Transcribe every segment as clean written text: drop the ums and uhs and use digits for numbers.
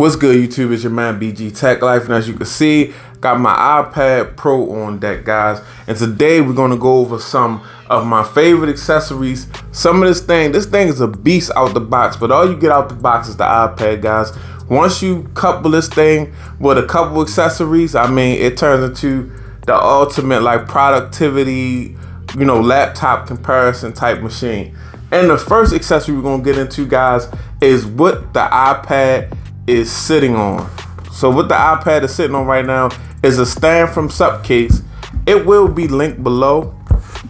What's good, YouTube? It's your man BG Tech Life, and as you can see, got my iPad Pro on deck, guys. And today we're gonna go over some of my favorite accessories. Some of this thing is a beast out the box, but all you get out the box is the iPad, guys. Once you couple this thing with a couple accessories, I mean, it turns into the ultimate like productivity, laptop comparison type machine. And the first accessory we're gonna get into, guys, is what the iPad is sitting on. So what the iPad is sitting on right now is a stand from Supcase. It will be linked below.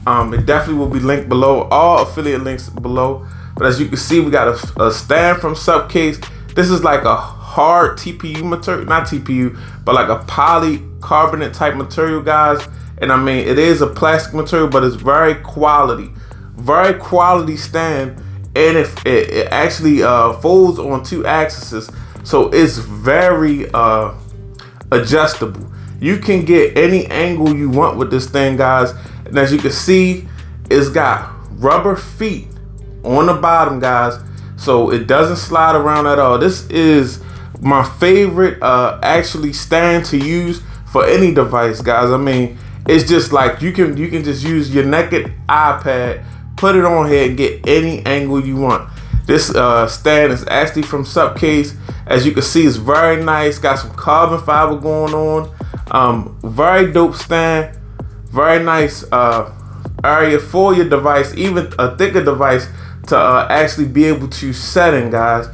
It definitely will be linked below. All affiliate links below. But as you can see, we got a stand from Supcase. This is like a hard TPU material, not TPU, but like a polycarbonate type material, guys. And I mean, it is a plastic material, but it's very quality stand. And it actually folds on 2 axes. So it's very adjustable. You can get any angle you want with this thing, guys. And as you can see, it's got rubber feet on the bottom, guys. So it doesn't slide around at all. This is my favorite actually stand to use for any device, guys. I mean, it's just like you can just use your naked iPad, put it on here and get any angle you want. This stand is actually from Supcase. As you can see, it's very nice. Got some carbon fiber going on. Very dope stand. Very nice area for your device, even a thicker device to actually be able to set in, guys.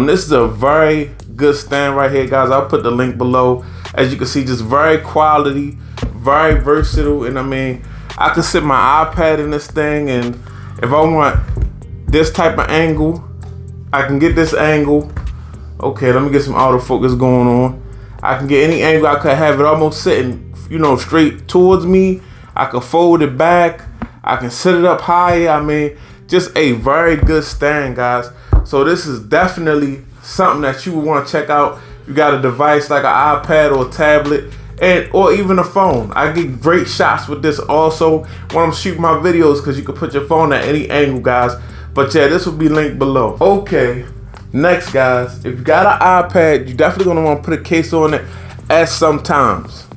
This is a very good stand right here, guys. I'll put the link below. As you can see, just very quality, very versatile. And I mean, I can sit my iPad in this thing, and if I want this type of angle, I can get this angle. Okay, let me get some autofocus going on. I can get any angle. I could have it almost sitting, straight towards me. I could fold it back. I can set it up higher. I mean, just a very good stand, guys. So this is definitely something that you would want to check out. You got a device like an iPad or a tablet, or even a phone. I get great shots with this also when I'm shooting my videos, because you can put your phone at any angle, guys. But yeah, this will be linked below. Okay, next, guys, if you got an iPad, you're definitely gonna want to put a case on it at some times.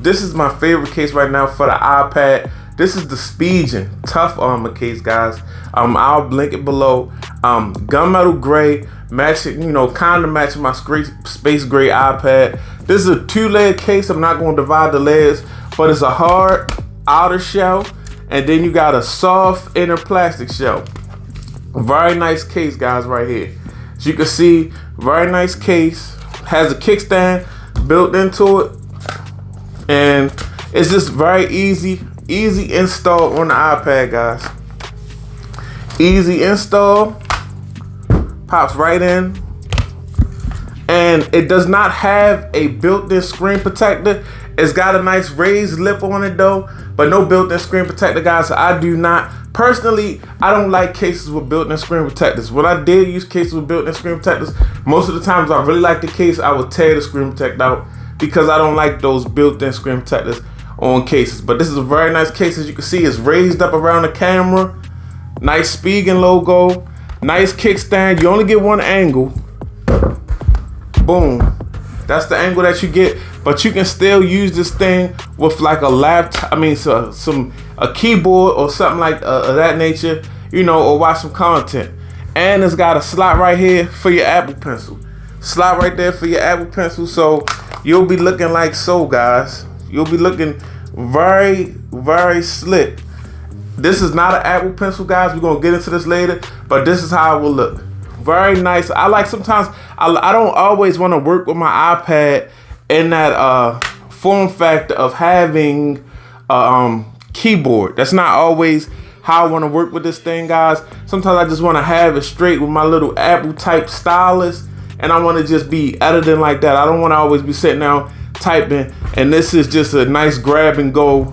This is my favorite case right now for the iPad. This is the Spigen Tough Armor case, guys. I'll link it below. Gunmetal gray, matching, kind of matching my space gray iPad. This is a 2-layer case. I'm not going to divide the layers, but it's a hard outer shell, and then you got a soft inner plastic shell. Very nice case, guys, right here. As you can see, very nice case. Has a kickstand built into it, and it's just very easy install on the iPad, guys. Easy install, pops right in, and it does not have a built-in screen protector. It's got a nice raised lip on it though, but no built-in screen protector, guys. So I do not, personally, I don't like cases with built-in screen protectors. When I did use cases with built-in screen protectors, most of the times I really like the case, I would tear the screen protector out because I don't like those built-in screen protectors on cases. But this is a very nice case. As you can see, it's raised up around the camera. Nice Spigen logo. Nice kickstand. You only get one angle. Boom. That's the angle that you get. But you can still use this thing with like a laptop. I mean, a keyboard or something like that nature. Or watch some content. And it's got a slot right here for your Apple Pencil. Slot right there for your Apple Pencil. So you'll be looking like so, guys. You'll be looking very, very slick. This is not an Apple Pencil, guys. We're gonna get into this later, but this is how it will look. Very nice. I like, sometimes I don't always want to work with my iPad in that form factor of having a keyboard. That's not always how I want to work with this thing, guys. Sometimes I just want to have it straight with my little Apple type stylus, and I want to just be editing like that. I don't want to always be sitting down typing, and this is just a nice grab and go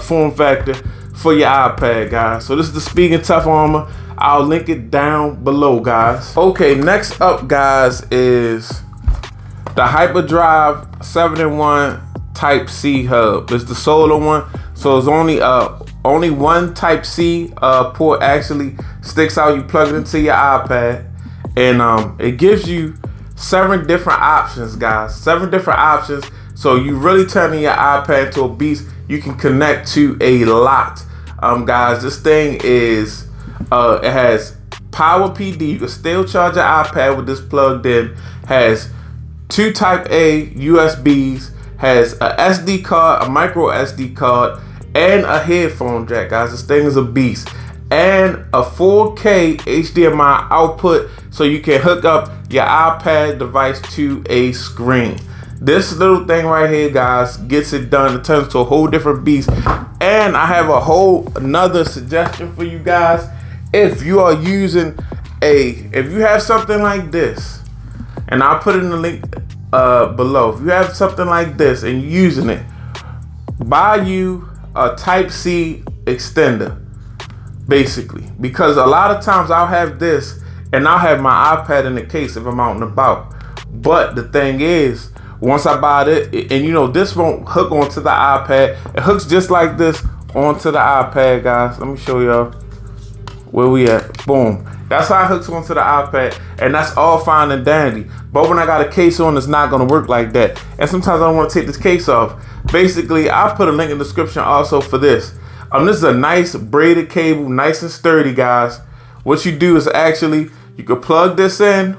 form factor for your iPad, guys. So this is the Spigen Tough Armor. I'll link it down below, guys. Okay, next up, guys, is the Hyperdrive 7-in-1 Type-C hub. It's the solar one, so it's only one Type-C port actually sticks out. You plug it into your iPad, and it gives you 7 different options, guys. 7 different options. So you really turning your iPad into a beast. You can connect to a lot. Guys, this thing is, it has power PD. You can still charge your iPad with this plugged in. Has 2 Type A USBs. Has a SD card, a micro SD card, and a headphone jack, guys. This thing is a beast. And a 4K HDMI output, so you can hook up your iPad device to a screen. This little thing right here, guys, gets it done. It turns to a whole different beast. And I have a whole another suggestion for you guys. If you are using if you have something like this, and I'll put it in the link below. If you have something like this and you're using it, buy you a Type-C extender, basically. Because a lot of times I'll have this and I'll have my iPad in the case if I'm out and about. But the thing is, once I buy it, and you know, this won't hook onto the iPad. It hooks just like this onto the iPad, guys. Let me show y'all where we at. Boom. That's how it hooks onto the iPad, and that's all fine and dandy. But when I got a case on, it's not gonna work like that. And sometimes I don't want to take this case off. Basically, I'll put a link in the description also for this. This is a nice braided cable, nice and sturdy, guys. What you do is actually, you can plug this in,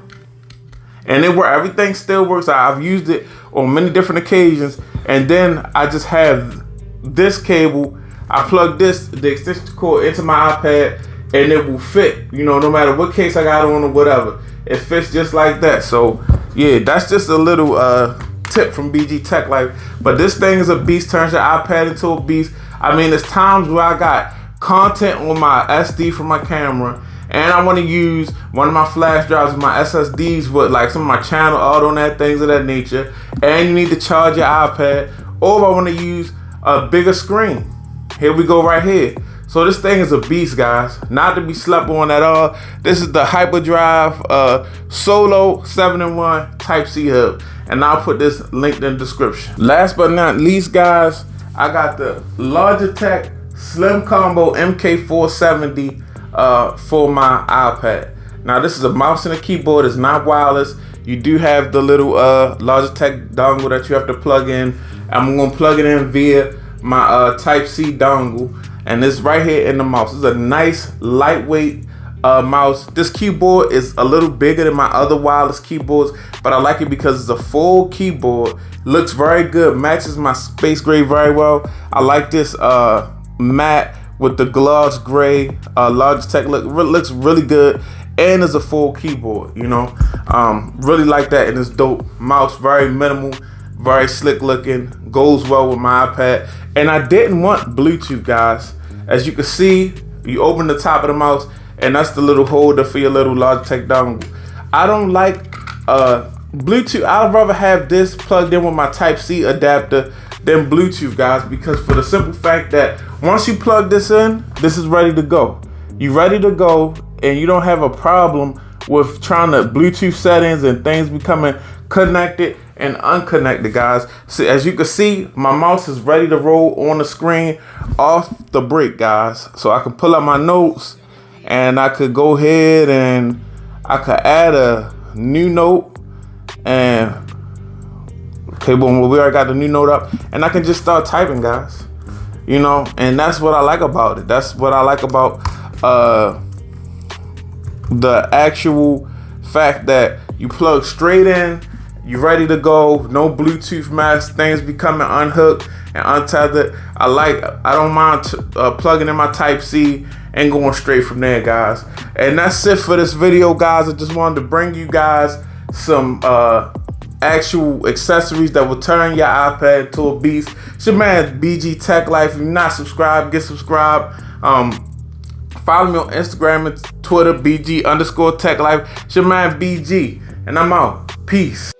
and everything still works. I've used it on many different occasions. And then I just have this cable. I plug the extension cord into my iPad, and it will fit, you know, no matter what case I got on or whatever. It fits just like that. So yeah, that's just a little tip from BG Tech Life. But this thing is a beast, turns your iPad into a beast. I mean, there's times where I got content on my SD from my camera, and I want to use one of my flash drives with my SSDs with like some of my channel AutoNet, things of that nature, and you need to charge your iPad, or I want to use a bigger screen. Here we go right here. So this thing is a beast, guys. Not to be slept on at all. This is the Hyperdrive Solo 7-in-1 Type-C hub, and I'll put this linked in the description. Last but not least, guys, I got the Logitech Slim Combo MK470 for my iPad. Now this is a mouse and a keyboard. It's not wireless. You do have the little Logitech dongle that you have to plug in. I'm gonna plug it in via my Type-C dongle, and it's right here in the mouse. It's a nice lightweight mouse. This keyboard is a little bigger than my other wireless keyboards, but I like it because it's a full keyboard. Looks very good, matches my space gray very well. I like this matte with the gloss gray Logitech look. Looks really good, and it's a full keyboard, you know. Really like that, and it's dope. Mouse very minimal, very slick looking, goes well with my iPad. And I didn't want Bluetooth, guys. As you can see, you open the top of the mouse, and that's the little holder for your little Logitech dongle. I don't like Bluetooth. I'd rather have this plugged in with my Type-C adapter than Bluetooth, guys, because for the simple fact that once you plug this in, this is ready to go. You're ready to go, and you don't have a problem with trying to Bluetooth settings and things becoming connected and unconnected, guys. So as you can see, my mouse is ready to roll on the screen off the break, guys. So I can pull up my notes, and I could go ahead and I could add a new note, and okay, boom, we already got the new note up, and I can just start typing, guys. You know, and that's what I like about it. That's what I like about the actual fact that you plug straight in, you're ready to go, no Bluetooth mess, things becoming unhooked and untethered. I don't mind plugging in my Type-C and going straight from there, guys. And that's it for this video, guys. I just wanted to bring you guys some actual accessories that will turn your iPad into a beast. It's your man BG Tech Life. If you're not subscribed, get subscribed. Follow me on Instagram and Twitter, BG_Tech Life. It's your man BG, and I'm out. Peace.